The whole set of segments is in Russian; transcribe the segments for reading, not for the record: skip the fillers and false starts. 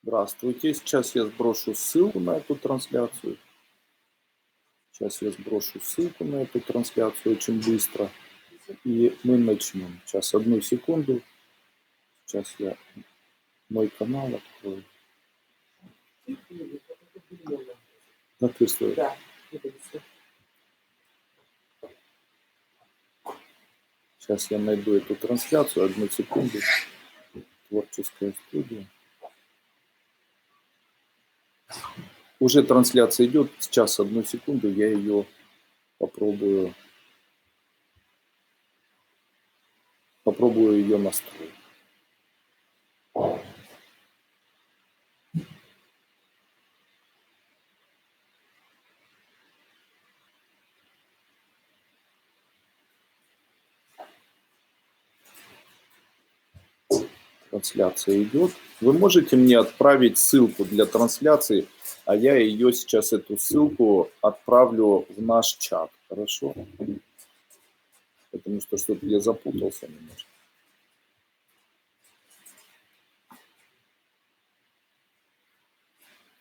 Здравствуйте. Сейчас я сброшу ссылку на эту трансляцию. Сейчас я сброшу ссылку на эту трансляцию очень быстро. И мы начнем. Сейчас, одну секунду. Сейчас я мой канал открою. Написано. Да. Сейчас я найду эту трансляцию. Одну секунду. Творческая студия. Уже трансляция идет. Сейчас, одну секунду, я ее попробую ее настроить. Трансляция идет. Вы можете мне отправить ссылку для трансляции, а я ее сейчас, эту ссылку, отправлю в наш чат. Хорошо? Потому что что-то я запутался немножко.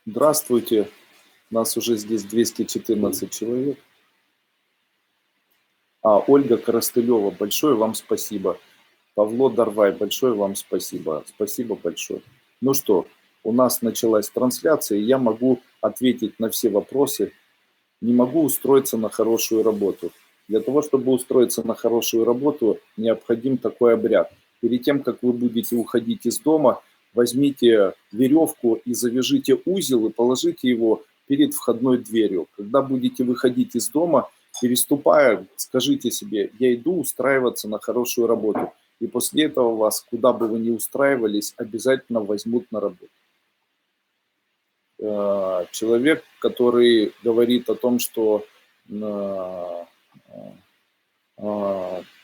Здравствуйте. Нас уже здесь 214 человек. Ольга Коростылева, большое вам спасибо. Павло Дарвай, большое вам спасибо. Спасибо большое. Ну что, у нас началась трансляция, и я могу ответить на все вопросы. Не могу устроиться на хорошую работу. Для того, чтобы устроиться на хорошую работу, необходим такой обряд. Перед тем, как вы будете уходить из дома, возьмите веревку и завяжите узел и положите его перед входной дверью. Когда будете выходить из дома, переступая, скажите себе: я иду устраиваться на хорошую работу. И после этого вас, куда бы вы ни устраивались, обязательно возьмут на работу. Человек, который говорит о том, что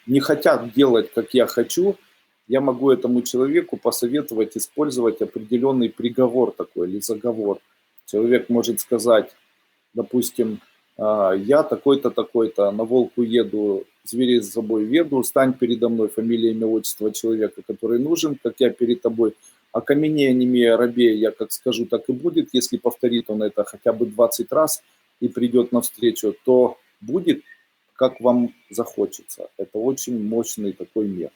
не хотят делать, как я хочу, я могу этому человеку посоветовать использовать определенный приговор такой или заговор. Человек может сказать, допустим: я такой-то, такой-то, на волку еду, зверей за собой веду, стань передо мной, фамилия, имя, отчество человека, который нужен, как я перед тобой. Окаменея, немея, рабея, я как скажу, так и будет. Если повторит он это хотя бы 20 раз и придет навстречу, то будет, как вам захочется. Это очень мощный такой мир.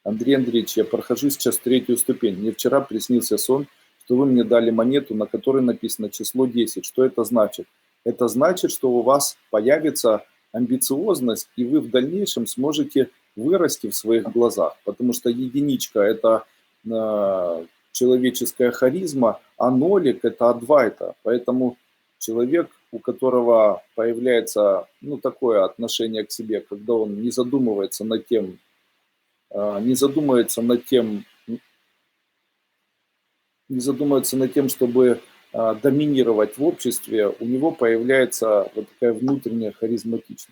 Андрей Андреевич, я прохожу сейчас 3-ю ступень. Мне вчера приснился сон, что вы мне дали монету, на которой написано число 10. Что это значит? Это значит, что у вас появится амбициозность, и вы в дальнейшем сможете вырасти в своих глазах. Потому что единичка – это человеческая харизма, а нолик – это адвайта. Поэтому человек, у которого появляется такое отношение к себе, когда он не задумывается над тем, чтобы доминировать в обществе, у него появляется вот такая внутренняя харизматичность.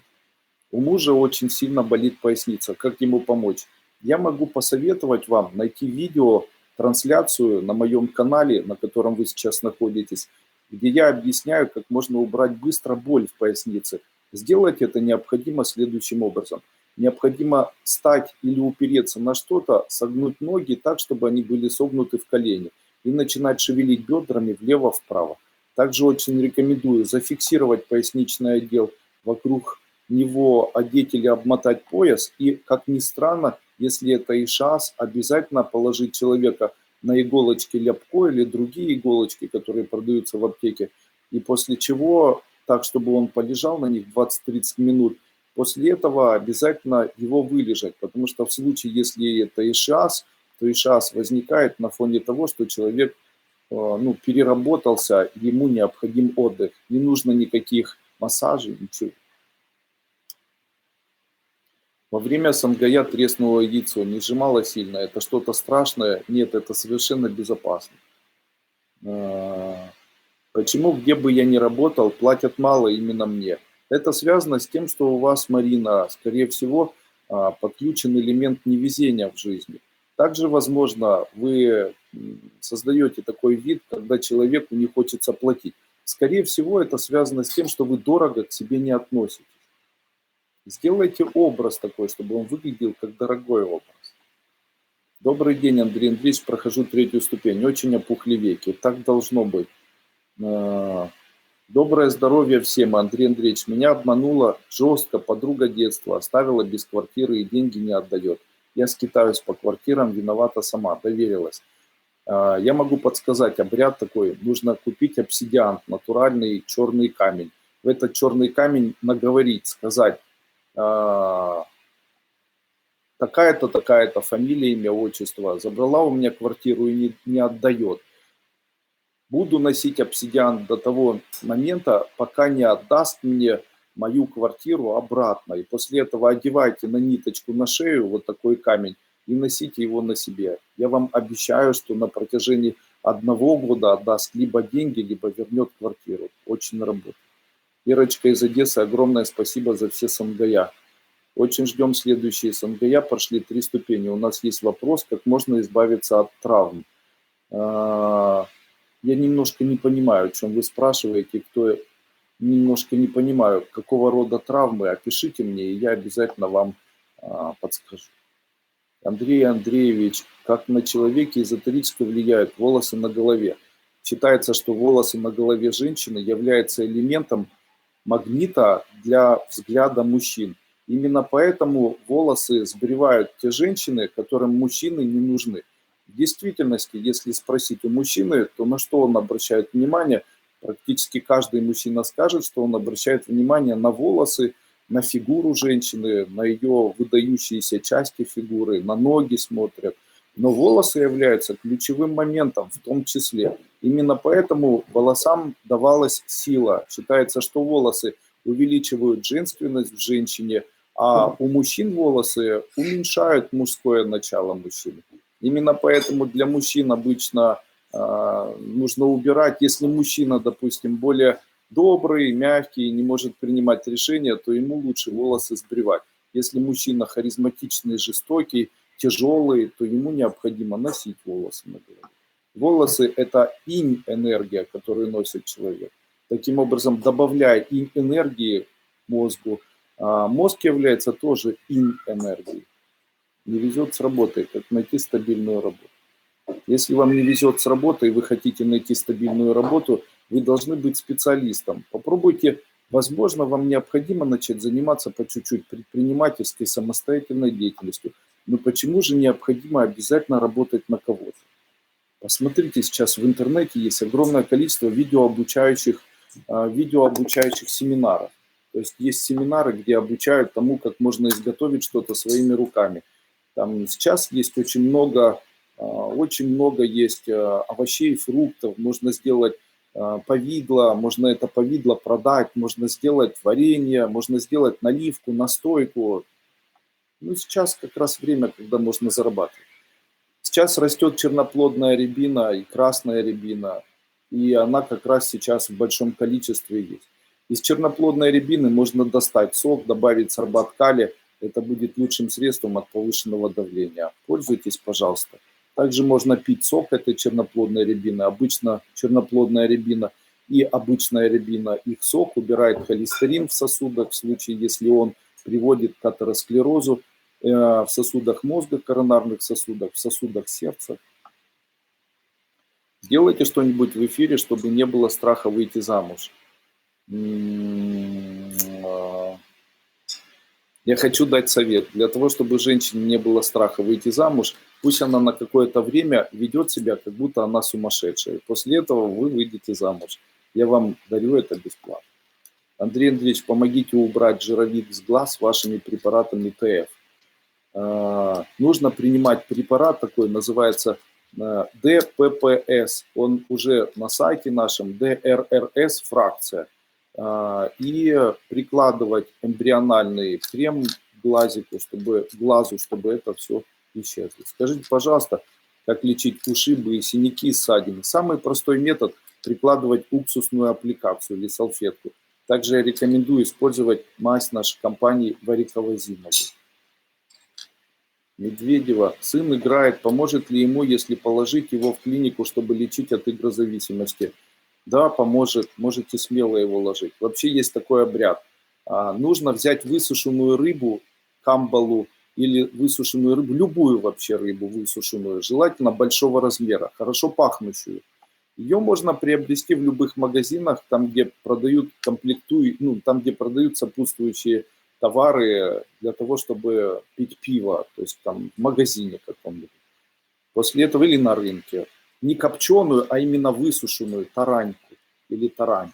У мужа очень сильно болит поясница. Как ему помочь? Я могу посоветовать вам найти видео, трансляцию на моем канале, на котором вы сейчас находитесь, где я объясняю, как можно убрать быстро боль в пояснице. Сделать это необходимо следующим образом. Необходимо встать или упереться на что-то, согнуть ноги так, чтобы они были согнуты в колени, и начинать шевелить бедрами влево-вправо. Также очень рекомендую зафиксировать поясничный отдел, вокруг него одеть или обмотать пояс, и, как ни странно, если это ишас, обязательно положить человека на иголочки ляпко или другие иголочки, которые продаются в аптеке, и после чего, так, чтобы он полежал на них 20-30 минут, после этого обязательно его вылежать, потому что в случае, если это ишас, то ишас возникает на фоне того, что человек переработался, ему необходим отдых. Не нужно никаких массажей, ничего. Во время сангая треснуло яйцо, не сжимало сильно. Это что-то страшное? Нет, это совершенно безопасно. Почему, где бы я ни работал, платят мало именно мне? Это связано с тем, что у вас, Марина, скорее всего, подключен элемент невезения в жизни. Также, возможно, вы создаете такой вид, когда человеку не хочется платить. Скорее всего, это связано с тем, что вы дорого к себе не относитесь. Сделайте образ такой, чтобы он выглядел как дорогой образ. Добрый день, Андрей Андреевич, прохожу третью ступень. Очень опухли веки. Так должно быть. А, Доброе здоровье всем, Андрей Андреевич. Меня обманула жестко подруга детства. Оставила без квартиры и деньги не отдает. Я скитаюсь по квартирам, виновата сама, доверилась. Я могу подсказать обряд такой. Нужно купить обсидиан, натуральный черный камень. В этот черный камень наговорить, сказать а, такая-то, такая-то фамилия, имя, отчество. Забрала у меня квартиру и не отдает. Буду носить обсидиан до того момента, пока не отдаст мне мою квартиру обратно. И после этого одевайте на ниточку на шею вот такой камень и носите его на себе. Я вам обещаю, что на протяжении 1 года отдаст либо деньги, либо вернет квартиру. Очень работает. Ирочка из Одессы, огромное спасибо за все СНГЯ. Очень ждем следующие СНГЯ. Прошли 3 ступени. У нас есть вопрос, как можно избавиться от травм. Я немножко не понимаю, о чем вы спрашиваете, немножко не понимаю, какого рода травмы, опишите мне, и я обязательно вам подскажу. Андрей Андреевич, как на человеке эзотерически влияют волосы на голове? Считается, что волосы на голове женщины являются элементом магнита для взгляда мужчин. Именно поэтому волосы сбривают те женщины, которым мужчины не нужны. В действительности, если спросить у мужчины, то на что он обращает внимание, практически каждый мужчина скажет, что он обращает внимание на волосы, на фигуру женщины, на ее выдающиеся части фигуры, на ноги смотрят. Но волосы являются ключевым моментом в том числе. Именно поэтому волосам давалась сила. Считается, что волосы увеличивают женственность в женщине, а у мужчин волосы уменьшают мужское начало мужчины. Именно поэтому для мужчин обычно нужно убирать. Если мужчина, допустим, более добрый, мягкий, не может принимать решения, то ему лучше волосы сбривать. Если мужчина харизматичный, жестокий, тяжелый, то ему необходимо носить волосы на голове. Волосы – это инь-энергия, которую носит человек. Таким образом, добавляя инь-энергии мозгу, мозг является тоже инь-энергией. Не везет с работой, как найти стабильную работу. Если вам не везет с работой, и вы хотите найти стабильную работу, вы должны быть специалистом. Попробуйте, возможно, вам необходимо начать заниматься по чуть-чуть предпринимательской самостоятельной деятельностью. Но почему же необходимо обязательно работать на кого-то? Посмотрите, сейчас в интернете есть огромное количество видеообучающих семинаров. То есть есть семинары, где обучают тому, как можно изготовить что-то своими руками. Там сейчас есть очень много есть овощей, фруктов, можно сделать повидло, можно это повидло продать, можно сделать варенье, можно сделать наливку, настойку. Ну, сейчас как раз время, когда можно зарабатывать. Сейчас растет черноплодная рябина и красная рябина, и она как раз сейчас в большом количестве есть. Из черноплодной рябины можно достать сок, добавить сорбат калия, это будет лучшим средством от повышенного давления. Пользуйтесь, пожалуйста. Также можно пить сок этой черноплодной рябины. Обычно черноплодная рябина и обычная рябина, их сок убирает холестерин в сосудах, в случае, если он приводит к атеросклерозу в сосудах мозга, коронарных сосудах, в сосудах сердца. Сделайте что-нибудь в эфире, чтобы не было страха выйти замуж. Я хочу дать совет. Для того, чтобы женщине не было страха выйти замуж, пусть она на какое-то время ведет себя, как будто она сумасшедшая. После этого вы выйдете замуж. Я вам дарю это бесплатно. Андрей Андреевич, помогите убрать жировик с глаз вашими препаратами ТФ. Нужно принимать препарат такой, называется ДППС. Он уже на сайте нашем, ДРРС фракция. И прикладывать эмбриональный крем к глазу, чтобы это все исчезло. Скажите, пожалуйста, как лечить ушибы и синяки и ссадины? Самый простой метод – прикладывать уксусную аппликацию или салфетку. Также я рекомендую использовать мазь нашей компании вариколазиновую. Медведева. Сын играет. Поможет ли ему, если положить его в клинику, чтобы лечить от игрозависимости? Да, поможет. Можете смело его ложить. Вообще есть такой обряд. Нужно взять высушенную рыбу, камбалу, или высушенную рыбу, любую вообще рыбу высушенную, желательно большого размера, хорошо пахнущую. Ее можно приобрести в любых магазинах, там, где продают там, где продают сопутствующие товары для того, чтобы пить пиво, то есть там в магазине каком-нибудь. После этого или на рынке. Не копченую, а именно высушенную тараньку или тарань.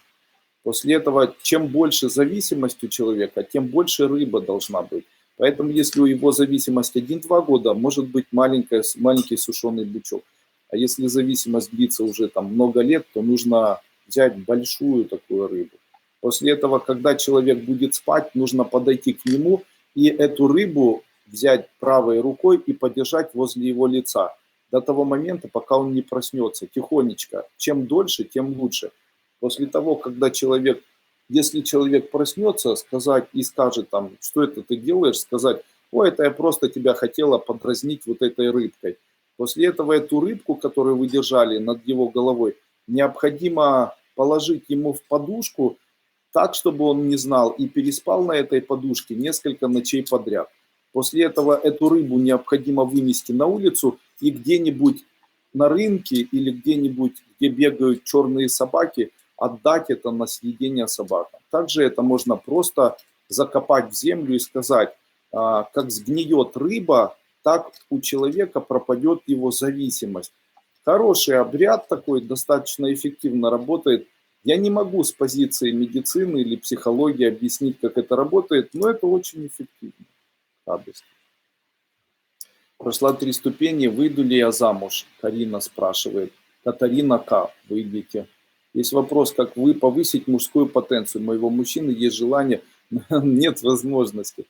После этого, чем больше зависимость у человека, тем больше рыба должна быть. Поэтому, если у его зависимость 1-2 года, может быть маленький сушеный бычок. А если зависимость длится уже там много лет, то нужно взять большую такую рыбу. После этого, когда человек будет спать, нужно подойти к нему и эту рыбу взять правой рукой и подержать возле его лица до того момента, пока он не проснется, тихонечко. Чем дольше, тем лучше. После того, если человек проснется, сказать и скажет там, что это ты делаешь, сказать, ой, это я просто тебя хотела подразнить вот этой рыбкой. После этого эту рыбку, которую вы держали над его головой, необходимо положить ему в подушку так, чтобы он не знал и переспал на этой подушке несколько ночей подряд. После этого эту рыбу необходимо вынести на улицу и где-нибудь на рынке или где-нибудь, где бегают черные собаки, отдать это на съедение собакам. Также это можно просто закопать в землю и сказать, как сгниет рыба, так у человека пропадет его зависимость. Хороший обряд такой, достаточно эффективно работает. Я не могу с позиции медицины или психологии объяснить, как это работает, но это очень эффективно. Радость. Прошла 3 ступени, выйду ли я замуж? Карина спрашивает. Катарина К. Выйдите. Есть вопрос, как вы повысить мужскую потенцию. У моего мужчины есть желание, нет возможности.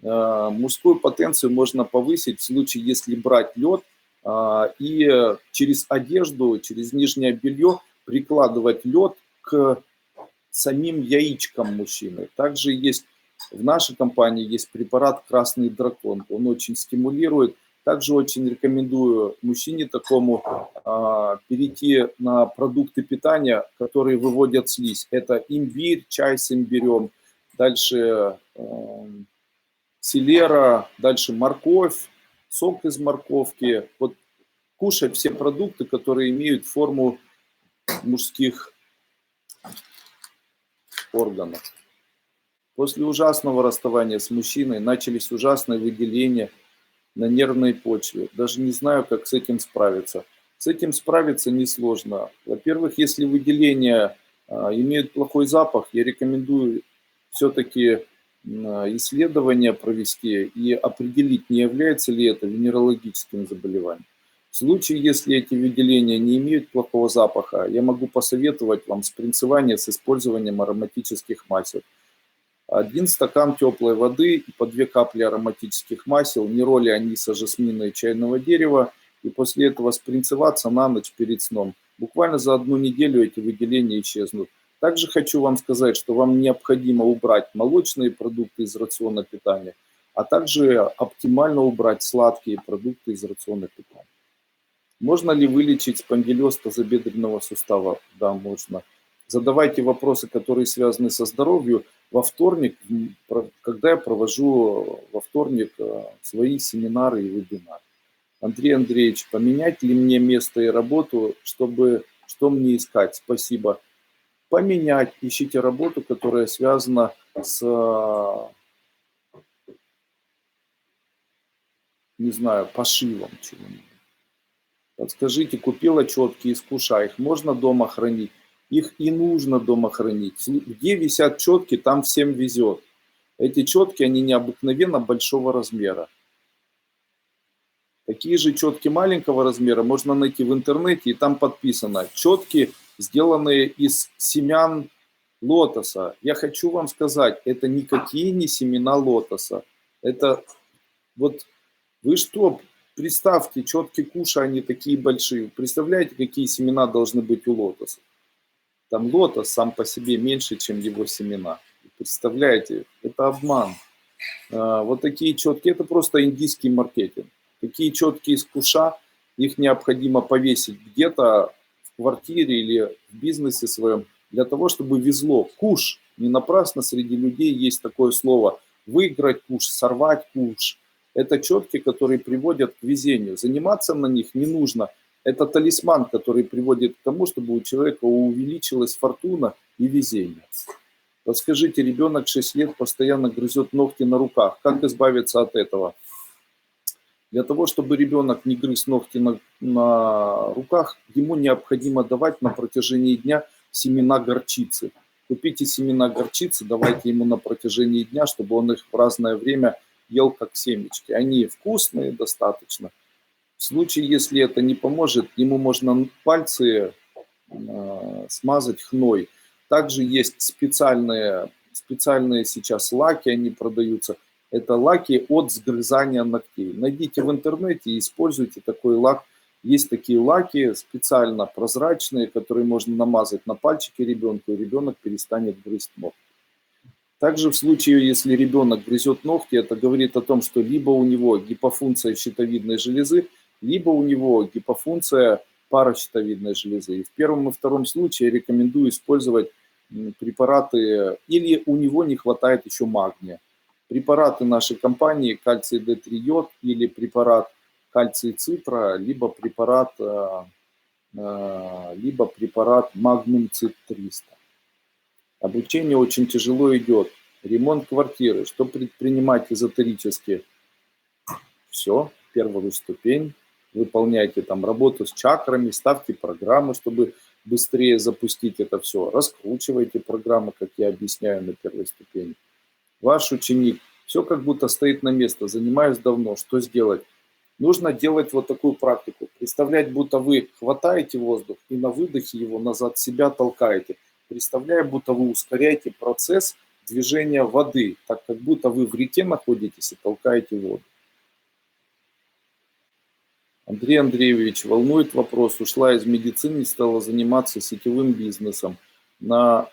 Мужскую потенцию можно повысить в случае, если брать лед и через одежду, через нижнее белье прикладывать лед к самим яичкам мужчины. Также есть в нашей компании есть препарат «Красный дракон». Он очень стимулирует. Также очень рекомендую мужчине такому перейти на продукты питания, которые выводят слизь. Это имбирь, чай с имбирем, дальше селера, дальше морковь, сок из морковки. Вот кушать все продукты, которые имеют форму мужских органов. После ужасного расставания с мужчиной начались ужасные выделения на нервной почве. Даже не знаю, как с этим справиться. С этим справиться несложно. Во-первых, если выделения имеют плохой запах, я рекомендую все-таки исследование провести и определить, не является ли это венерологическим заболеванием. В случае, если эти выделения не имеют плохого запаха, я могу посоветовать вам спринцевание с использованием ароматических масел. 1 стакан теплой воды и по 2 капли ароматических масел, нероли аниса, жасмина и чайного дерева, и после этого спринцеваться на ночь перед сном. Буквально за 1 неделю эти выделения исчезнут. Также хочу вам сказать, что вам необходимо убрать молочные продукты из рациона питания, а также оптимально убрать сладкие продукты из рациона питания. Можно ли вылечить спондилез тазобедренного сустава? Да, можно. Задавайте вопросы, которые связаны со здоровьем во вторник, когда я провожу во вторник свои семинары и вебинары. Андрей Андреевич, поменять ли мне место и работу, что мне искать? Спасибо. Поменять, ищите работу, которая связана с, не знаю, пошивом чего-нибудь. Подскажите, купила четки из куша, их можно дома хранить? Их и нужно дома хранить. Где висят четки, там всем везет. Эти четки, они необыкновенно большого размера. Такие же четки маленького размера можно найти в интернете, и там подписано четки, сделанные из семян лотоса. Я хочу вам сказать, это никакие не семена лотоса. Это вот вы что, представьте, четки куша, они такие большие. Представляете, какие семена должны быть у лотоса? Там лотос сам по себе меньше, чем его семена. Представляете, это обман. Вот такие четки, это просто индийский маркетинг. Такие четки из куша, их необходимо повесить где-то в квартире или в бизнесе своем, для того, чтобы везло. Куш. Не напрасно среди людей есть такое слово. Выиграть куш, сорвать куш. Это четки, которые приводят к везению. Заниматься на них не нужно. Это талисман, который приводит к тому, чтобы у человека увеличилась фортуна и везение. Подскажите, ребенок 6 лет постоянно грызет ногти на руках. Как избавиться от этого? Для того, чтобы ребенок не грыз ногти на руках, ему необходимо давать на протяжении дня семена горчицы. Купите семена горчицы, давайте ему на протяжении дня, чтобы он их в разное время ел как семечки. Они вкусные достаточно. В случае, если это не поможет, ему можно пальцы смазать хной. Также есть специальные сейчас лаки, они продаются. Это лаки от сгрызания ногтей. Найдите в интернете и используйте такой лак. Есть такие лаки специально прозрачные, которые можно намазать на пальчики ребенку, и ребенок перестанет грызть ногти. Также в случае, если ребенок грызет ногти, это говорит о том, что либо у него гипофункция щитовидной железы, либо у него гипофункция паращитовидной железы. И в первом и втором случае я рекомендую использовать препараты, или у него не хватает еще магния. Препараты нашей компании кальций D3 йод или препарат кальций цитра, либо препарат магнум цит 300. Обучение очень тяжело идет. Ремонт квартиры. Что предпринимать эзотерически? Все, первую ступень. Выполняйте там работу с чакрами, ставьте программы, чтобы быстрее запустить это все. Раскручивайте программы, как я объясняю на первой ступени. Ваш ученик, все как будто стоит на место, занимаюсь давно, что сделать? Нужно делать вот такую практику. Представлять, будто вы хватаете воздух и на выдохе его назад себя толкаете. Представляя, будто вы ускоряете процесс движения воды, так как будто вы в реке находитесь и толкаете воду. Андрей Андреевич, волнует вопрос. Ушла из медицины, стала заниматься сетевым бизнесом. На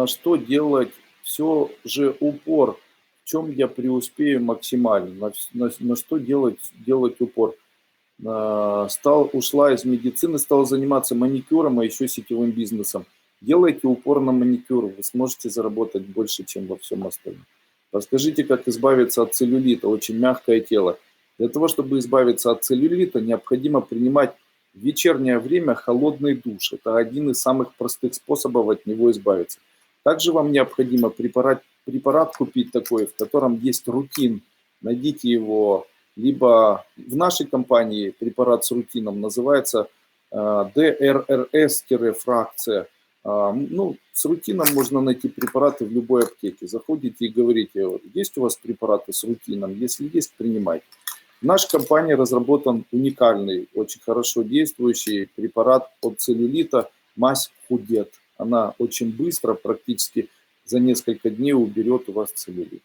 что делать все же упор? В чем я преуспею максимально? На что делать упор? Ушла из медицины, стала заниматься маникюром, а еще сетевым бизнесом. Делайте упор на маникюр, вы сможете заработать больше, чем во всем остальном. Расскажите, как избавиться от целлюлита, очень мягкое тело. Для того, чтобы избавиться от целлюлита, необходимо принимать в вечернее время холодный душ. Это один из самых простых способов от него избавиться. Также вам необходимо препарат купить такой, в котором есть рутин. Найдите его, либо в нашей компании препарат с рутином называется ДРРС-фракция. С рутином можно найти препараты в любой аптеке. Заходите и говорите, есть у вас препараты с рутином? Если есть, принимайте. В нашей компании разработан уникальный, очень хорошо действующий препарат от целлюлита, мазь Худет. Она очень быстро, практически за несколько дней уберет у вас целлюлит.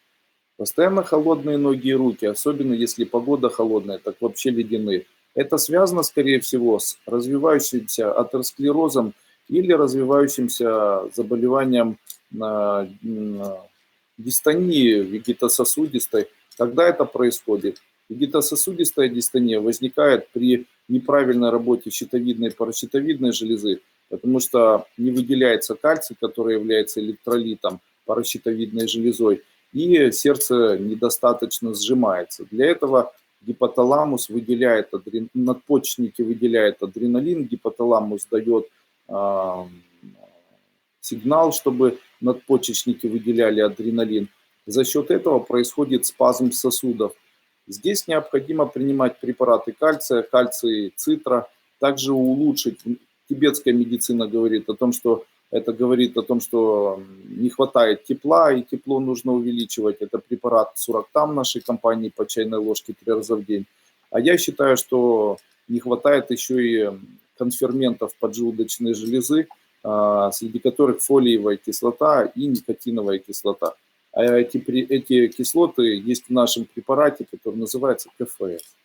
Постоянно холодные ноги и руки, особенно если погода холодная, так вообще ледяные. Это связано, скорее всего, с развивающимся атеросклерозом или развивающимся заболеванием дистонии вегетососудистой. Когда это происходит? Вегетососудистая дистония возникает при неправильной работе щитовидной и паращитовидной железы, потому что не выделяется кальций, который является электролитом паращитовидной железой, и сердце недостаточно сжимается. Для этого гипоталамус выделяет, надпочечники выделяют адреналин, гипоталамус дает сигнал, чтобы надпочечники выделяли адреналин. За счет этого происходит спазм сосудов. Здесь необходимо принимать препараты кальция, кальций цитра, также улучшить. Тибетская медицина говорит о том, что не хватает тепла, и тепло нужно увеличивать. Это препарат сурактам нашей компании по чайной ложке 3 раза в день. А я считаю, что не хватает еще и конферментов поджелудочной железы, среди которых фолиевая кислота и никотиновая кислота. А эти кислоты есть в нашем препарате, который называется КФС.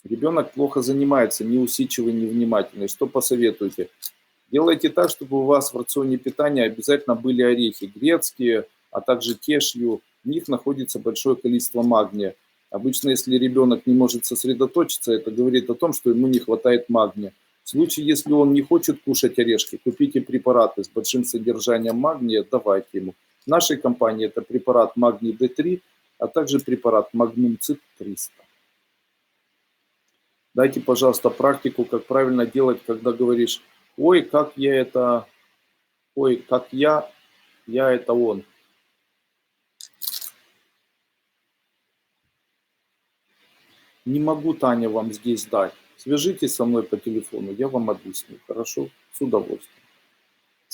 Ребенок плохо занимается, неусидчивый, невнимательный. Что посоветуете? Делайте так, чтобы у вас в рационе питания обязательно были орехи грецкие, а также кешью. В них находится большое количество магния. Обычно, если ребенок не может сосредоточиться, это говорит о том, что ему не хватает магния. В случае, если он не хочет кушать орешки, купите препараты с большим содержанием магния, давайте ему. В нашей компании это препарат магний D3, а также препарат Magnum Cit 300. Дайте, пожалуйста, практику, как правильно делать, когда говоришь: ой, как я это, ой, как я это он. Не могу, Таня, вам здесь дать. Свяжитесь со мной по телефону, я вам объясню. Хорошо? С удовольствием.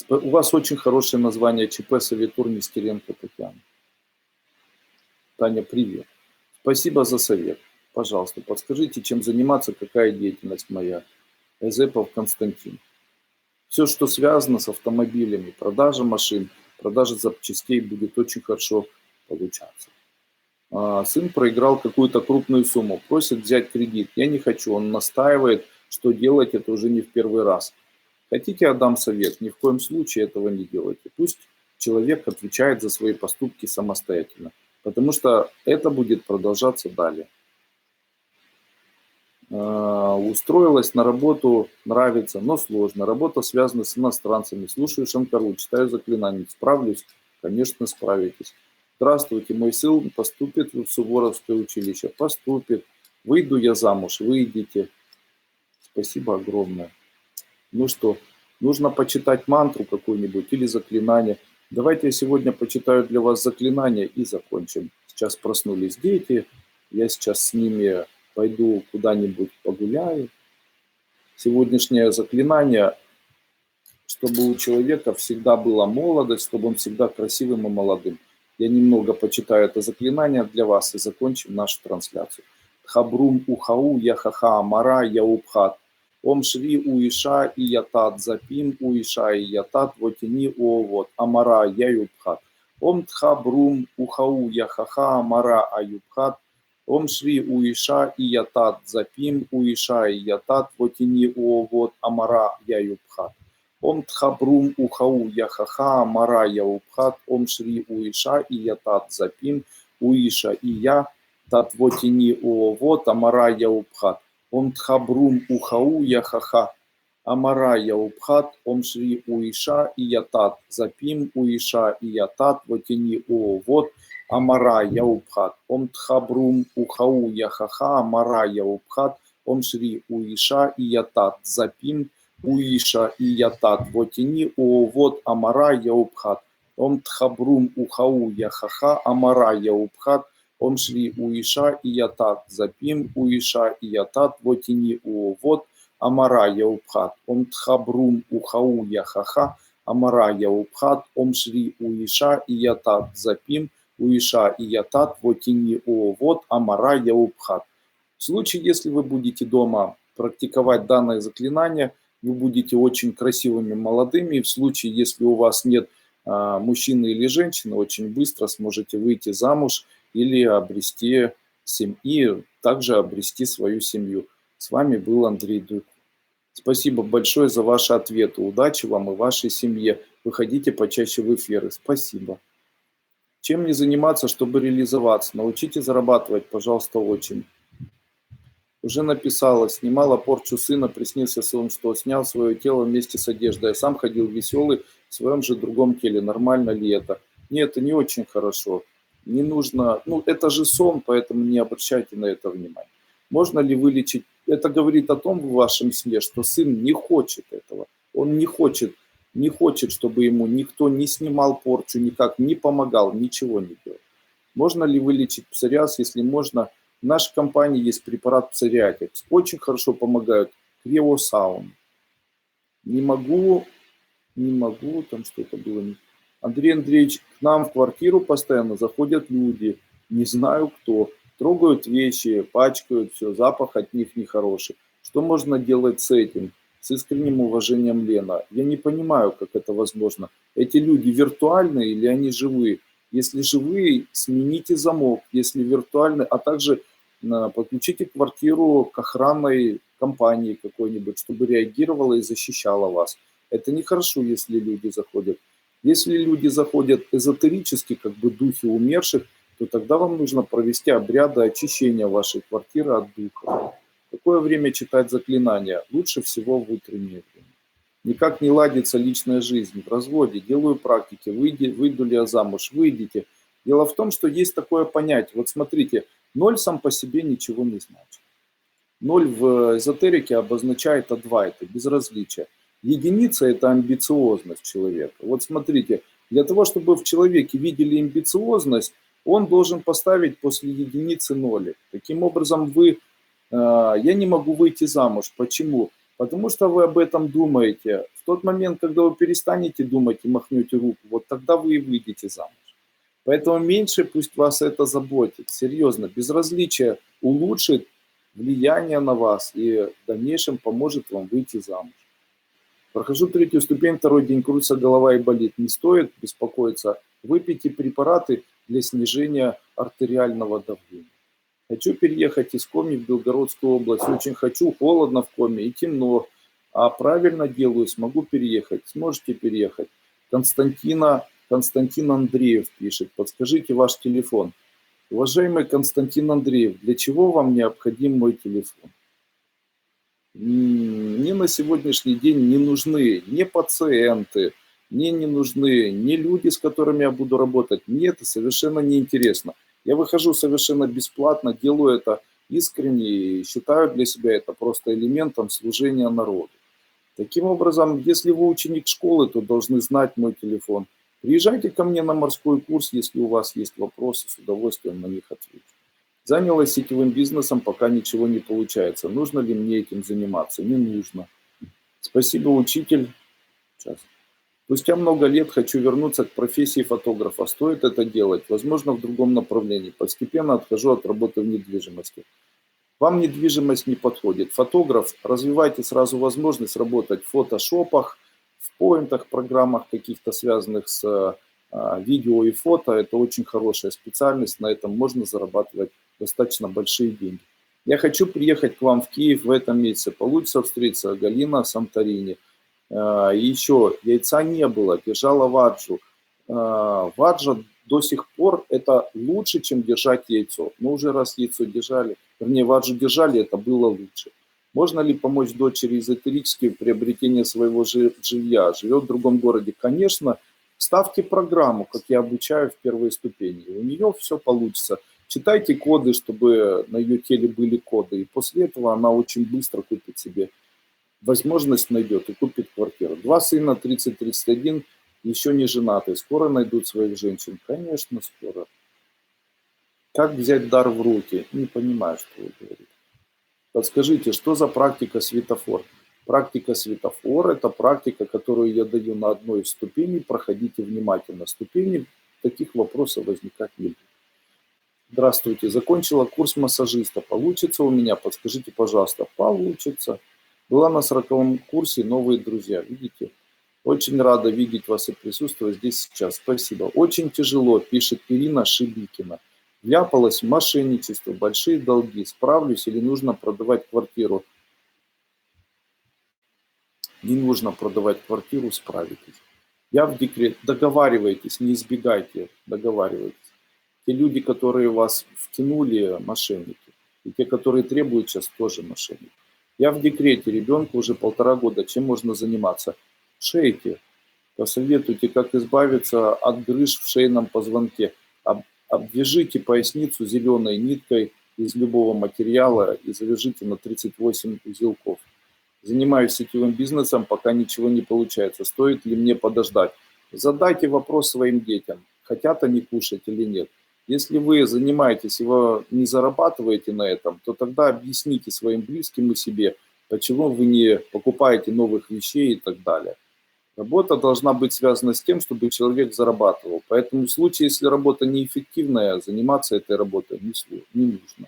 У вас очень хорошее название ЧП Советур Нестеренко Татьяна. Таня, привет. Спасибо за совет. Пожалуйста, подскажите, чем заниматься, какая деятельность моя. Эзепов Константин. Все, что связано с автомобилями, продажа машин, продажа запчастей будет очень хорошо получаться. Сын проиграл какую-то крупную сумму, просит взять кредит. Я не хочу, он настаивает, что делать это уже не в первый раз. Хотите, я дам совет? Ни в коем случае этого не делайте. Пусть человек отвечает за свои поступки самостоятельно, потому что это будет продолжаться далее. Устроилась на работу, нравится, но сложно. Работа связана с иностранцами. Слушаю Шанкару, читаю заклинания. Справлюсь? Конечно, справитесь. Здравствуйте, мой сын поступит в Суворовское училище. Поступит. Выйду я замуж, выйдете. Спасибо огромное. Ну что, нужно почитать мантру какую-нибудь или заклинание. Давайте я сегодня почитаю для вас заклинание и закончим. Сейчас проснулись дети, я сейчас с ними пойду куда-нибудь погуляю. Сегодняшнее заклинание, чтобы у человека всегда была молодость, чтобы он всегда красивым и молодым. Я немного почитаю это заклинание для вас и закончим нашу трансляцию. Хабрум ухау яхаха амара яупхат. Ом шри уиша и ятат запим уиша и ятат вотини овод амара яюбхат. Ом тхабрум ухау яхаха амара аюбхат. Ом шри уиша и ятат запим уиша и ятат вотини овод амара яюбхат. Ом тхабрум ухау яхаха амара яубхат. Ом шри уиша и ятат запим уиша и я татвотини овод амара яубхат. Ом тхабрум ухау яхаха амара яубхат. Ом шри уиша и ятат запим уиша и ятат вотини овод амара яубхат. Ом тхабрум ухау яхаха амара яубхат. Ом шри уиша и ятат запим уиша и ятат вотини овод амара яубхат. Ом тхабрум ухау яхаха амара яубхат. Ом шри уиша и ятат запим уиша и ятат вотини овод амара яубхат. Ом тхабрум ухау яхаха амара яубхат. Ом шри уиша и ятат запим уиша и ятат вотини овод амара яубхат. В случае, если вы будете дома практиковать данное заклинание, вы будете очень красивыми, молодыми. И в случае, если у вас нет мужчины или женщины, очень быстро сможете выйти замуж или обрести семью, также обрести свою семью. С вами был Андрей Дуйко. Спасибо большое за ваши ответы. Удачи вам и вашей семье. Выходите почаще в эфиры. Спасибо. Чем мне заниматься, чтобы реализоваться? Научите зарабатывать, пожалуйста, очень. Уже написала, снимала порчу сына, приснился сон, что снял свое тело вместе с одеждой. Я сам ходил веселый в своем же другом теле. Нормально ли это? Нет, это не очень хорошо. Не нужно, это же сон, поэтому не обращайте на это внимания. Можно ли вылечить? Это говорит о том в вашем сне, что сын не хочет этого. Он не хочет, чтобы ему никто не снимал порчу, никак не помогал, ничего не делал. Можно ли вылечить псориаз? Если можно, в нашей компании есть препарат псориатикс. Очень хорошо помогают. Криосаун. Не могу, там что-то было. Андрей Андреевич, к нам в квартиру постоянно заходят люди, не знаю кто, трогают вещи, пачкают все, запах от них нехороший. Что можно делать с этим? С искренним уважением, Лена. Я не понимаю, как это возможно. Эти люди виртуальные или они живые? Если живые, смените замок. Если виртуальные, а также подключите квартиру к охранной компании какой-нибудь, чтобы реагировала и защищала вас. Это нехорошо, если люди заходят. Если люди заходят эзотерически, как бы духи умерших, то тогда вам нужно провести обряды очищения вашей квартиры от духа. В какое время читать заклинания? Лучше всего в утреннее время. Никак не ладится личная жизнь. В разводе, делаю практики. Выйду ли я замуж? Выйдите. Дело в том, что есть такое понятие. Вот смотрите, ноль сам по себе ничего не значит. Ноль в эзотерике обозначает адвайта, безразличие. Единица – это амбициозность человека. Вот смотрите, для того, чтобы в человеке видели амбициозность, он должен поставить после единицы ноли. Таким образом, я не могу выйти замуж. Почему? Потому что вы об этом думаете. В тот момент, когда вы перестанете думать и махнете руку, вот тогда вы и выйдете замуж. Поэтому меньше пусть вас это заботит. Серьезно, безразличие улучшит влияние на вас и в дальнейшем поможет вам выйти замуж. Прохожу третью ступень, второй день крутится голова и болит. Не стоит беспокоиться. Выпейте препараты для снижения артериального давления. Хочу переехать из Коми в Белгородскую область. Очень хочу, холодно в Коми и темно. А правильно делаю, смогу переехать. Сможете переехать. Константин Андреев пишет. Подскажите ваш телефон. Уважаемый Константин Андреев, для чего вам необходим мой телефон? Мне на сегодняшний день не нужны ни пациенты, мне не нужны ни люди, с которыми я буду работать. Мне это совершенно неинтересно. Я выхожу совершенно бесплатно, делаю это искренне и считаю для себя это просто элементом служения народу. Таким образом, если вы ученик школы, то должны знать мой телефон. Приезжайте ко мне на морской курс, если у вас есть вопросы, с удовольствием на них отвечу. Занялась сетевым бизнесом, пока ничего не получается. Нужно ли мне этим заниматься? Не нужно. Спасибо, учитель. Сейчас. Спустя много лет хочу вернуться к профессии фотографа. Стоит это делать? Возможно, в другом направлении. Постепенно отхожу от работы в недвижимости. Вам недвижимость не подходит. Фотограф, развивайте сразу возможность работать в фотошопах, в поинтах, программах каких-то связанных с видео и фото. Это очень хорошая специальность. На этом можно зарабатывать достаточно большие деньги. Я хочу приехать к вам в Киев в этом месяце. Получится встретиться. Галина, Санторини. И еще, яйца не было, держала ваджу. Ваджа до сих пор это лучше, чем держать яйцо. Но уже раз яйцо держали, вернее, ваджу держали, это было лучше. Можно ли помочь дочери эзотерически в приобретении своего жилья? Живет в другом городе? Конечно, ставьте программу, как я обучаю в первой ступени. У нее все получится. Читайте коды, чтобы на ее теле были коды. И после этого она очень быстро купит себе возможность, найдет и купит квартиру. 2 сына, 30-31, еще не женатые. Скоро найдут своих женщин? Конечно, скоро. Как взять дар в руки? Не понимаю, что вы говорите. Подскажите, что за практика светофор? Практика светофор – это практика, которую я даю на одной из ступеней. Проходите внимательно ступени, таких вопросов возникать не будет. Здравствуйте, закончила курс массажиста. Получится у меня? Подскажите, пожалуйста. Получится. Была на 40-м курсе, новые друзья. Видите? Очень рада видеть вас и присутствовать здесь сейчас. Спасибо. Очень тяжело, пишет Ирина Шибикина. Вляпалась в мошенничество, большие долги. Справлюсь или нужно продавать квартиру? Не нужно продавать квартиру, справитесь. Я в декрет. Договаривайтесь, не избегайте, договаривайтесь. Те люди, которые вас втянули, мошенники. И те, которые требуют сейчас, тоже мошенники. Я в декрете, ребенку уже 1,5 года. Чем можно заниматься? Шейте. Посоветуйте, как избавиться от грыж в шейном позвонке. Обвяжите поясницу зеленой ниткой из любого материала и завяжите на 38 узелков. Занимаюсь сетевым бизнесом, пока ничего не получается. Стоит ли мне подождать? Задайте вопрос своим детям, хотят они кушать или нет. Если вы занимаетесь и вы не зарабатываете на этом, то тогда объясните своим близким и себе, почему вы не покупаете новых вещей и так далее. Работа должна быть связана с тем, чтобы человек зарабатывал. Поэтому в случае, если работа неэффективная, заниматься этой работой не нужно.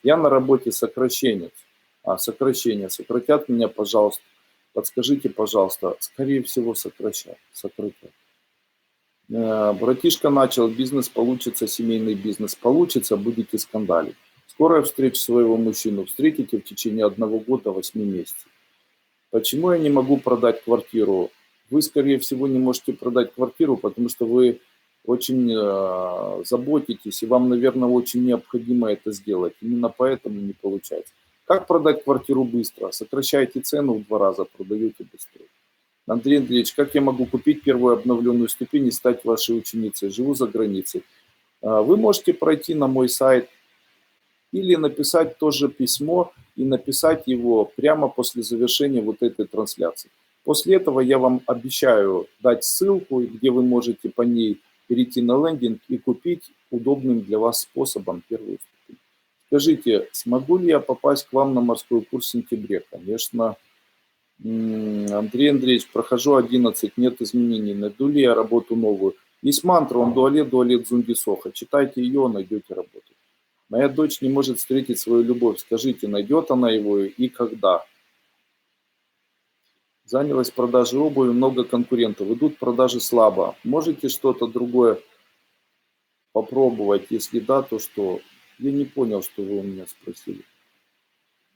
Я на работе сокращенец. Сокращение. Сократят меня, пожалуйста. Подскажите, пожалуйста. Скорее всего, сократят. Братишка начал бизнес, получится семейный бизнес. Получится, будете скандалить. Скоро я встречу своего мужчину. Встретите в течение 1 года 8 месяцев. Почему я не могу продать квартиру? Вы, скорее всего, не можете продать квартиру, потому что вы очень заботитесь, и вам, наверное, очень необходимо это сделать. Именно поэтому не получается. Как продать квартиру быстро? Сокращайте цену в 2 раза, продаете быстрее. Андрей Андреевич, как я могу купить первую обновленную ступень и стать вашей ученицей? Живу за границей. Вы можете пройти на мой сайт или написать тоже письмо и написать его прямо после завершения вот этой трансляции. После этого я вам обещаю дать ссылку, где вы можете по ней перейти на лендинг и купить удобным для вас способом первую ступень. Скажите, смогу ли я попасть к вам на морской курс в сентябре? Конечно. Андрей Андреевич, прохожу 11, нет изменений. Найду ли я работу новую? Есть мантра, он дуалет, дуалет, зунди соха. Читайте ее, найдете работу. Моя дочь не может встретить свою любовь. Скажите, найдет она его и когда? Занялась продажей обуви, много конкурентов. Идут продажи слабо. Можете что-то другое попробовать? Если да, то что? Я не понял, что вы у меня спросили.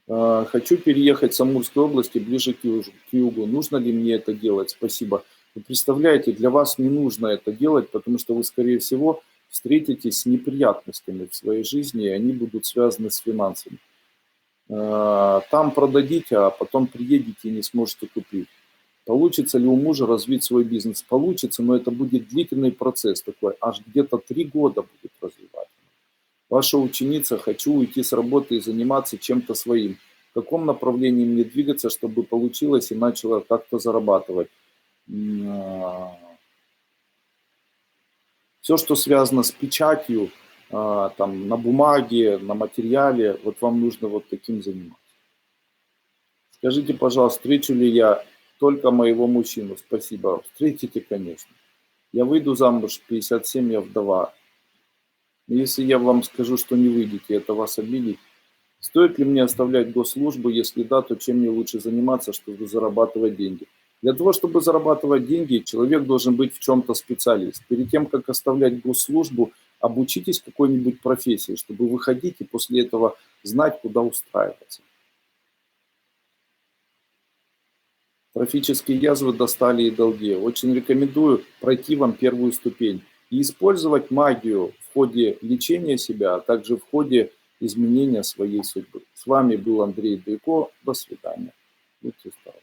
Хочу переехать с Амурской области ближе к югу. Нужно ли мне это делать? Спасибо. Вы представляете, для вас не нужно это делать, потому что вы, скорее всего, встретитесь с неприятностями в своей жизни, и они будут связаны с финансами. Там продадите, а потом приедете и не сможете купить. Получится ли у мужа развить свой бизнес? Получится, но это будет длительный процесс такой, аж где-то 3 года будет развивать. Ваша ученица, хочу уйти с работы и заниматься чем-то своим. В каком направлении мне двигаться, чтобы получилось и начала как-то зарабатывать? Все, что связано с печатью, там, на бумаге, на материале, вот вам нужно вот таким заниматься. Скажите, пожалуйста, встречу ли я только моего мужчину? Спасибо. Встретите, конечно. Я выйду замуж в 57, я вдова. Если я вам скажу, что не выйдете, это вас обидит? Стоит ли мне оставлять госслужбу? Если да, то чем мне лучше заниматься, чтобы зарабатывать деньги? Для того, чтобы зарабатывать деньги, человек должен быть в чем-то специалист. Перед тем, как оставлять госслужбу, обучитесь какой-нибудь профессии, чтобы выходить и после этого знать, куда устраиваться. Трофические язвы достали и долги. Очень рекомендую пройти вам первую ступень и использовать магию в ходе лечения себя, а также в ходе изменения своей судьбы. С вами был Андрей Дейко. До свидания. Будьте здоровы.